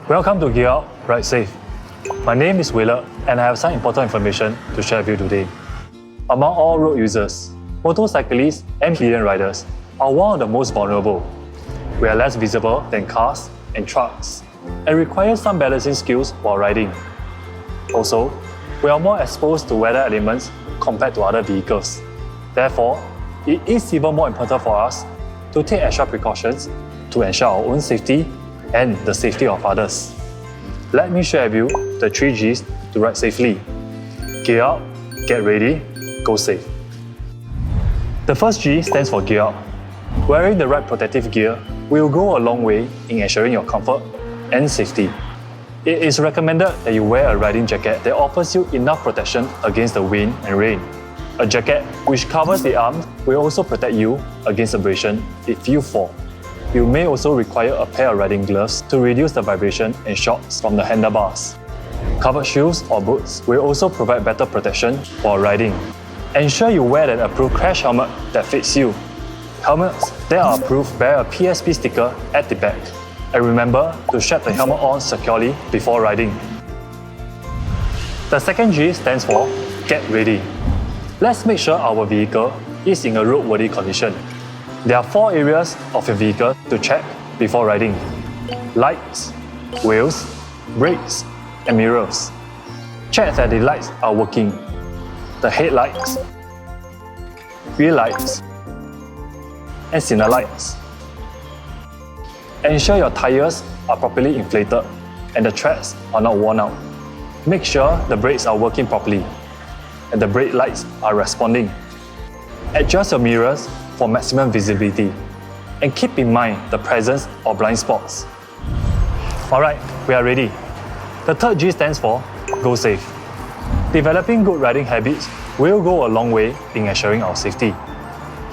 Welcome to Gear Out, Ride Safe. My name is Willard and I have some important information to share with you today. Among all road users, motorcyclists and pedestrian riders are one of the most vulnerable. We are less visible than cars and trucks and require some balancing skills while riding. Also, we are more exposed to weather elements compared to other vehicles. Therefore, it is even more important for us to take extra precautions to ensure our own safety and the safety of others. Let me share with you the 3 G's to ride safely. Gear out, get ready, go safe. The first G stands for gear out. Wearing the right protective gear will go a long way in ensuring your comfort and safety. It is recommended that you wear a riding jacket that offers you enough protection against the wind and rain. A jacket which covers the arms will also protect you against abrasion if you fall. You may also require a pair of riding gloves to reduce the vibration and shocks from the handlebars. Covered shoes or boots will also provide better protection while riding. Ensure you wear an approved crash helmet that fits you. Helmets that are approved bear a PSP sticker at the back. And remember to strap the helmet on securely before riding. The second G stands for get ready. Let's make sure our vehicle is in a roadworthy condition. There are 4 areas of your vehicle to check before riding: lights, wheels, brakes, and mirrors. Check that the lights are working. The headlights, rear lights, and signal lights. Ensure your tires are properly inflated and the treads are not worn out. Make sure the brakes are working properly and the brake lights are responding. Adjust your mirrors for maximum visibility and keep in mind the presence of blind spots. Alright, we are ready. The third G stands for go safe. Developing good riding habits will go a long way in ensuring our safety.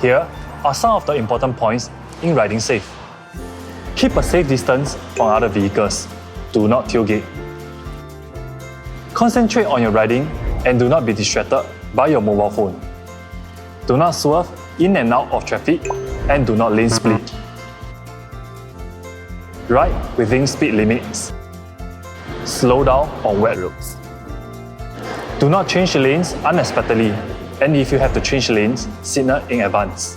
Here are some of the important points in riding safe. Keep a safe distance from other vehicles. Do not tailgate. Concentrate on your riding and do not be distracted by your mobile phone. Do not swerve in and out of traffic and do not lane split. Ride within speed limits. Slow down on wet roads. Do not change lanes unexpectedly, and if you have to change lanes, signal in advance.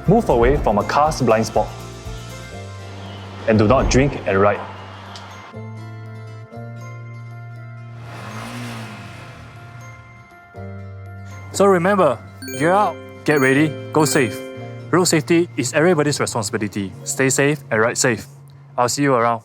Move away from a car's blind spot. And do not drink and ride. So remember, gear out, get ready, go safe. Road safety is everybody's responsibility. Stay safe and ride safe. I'll see you around.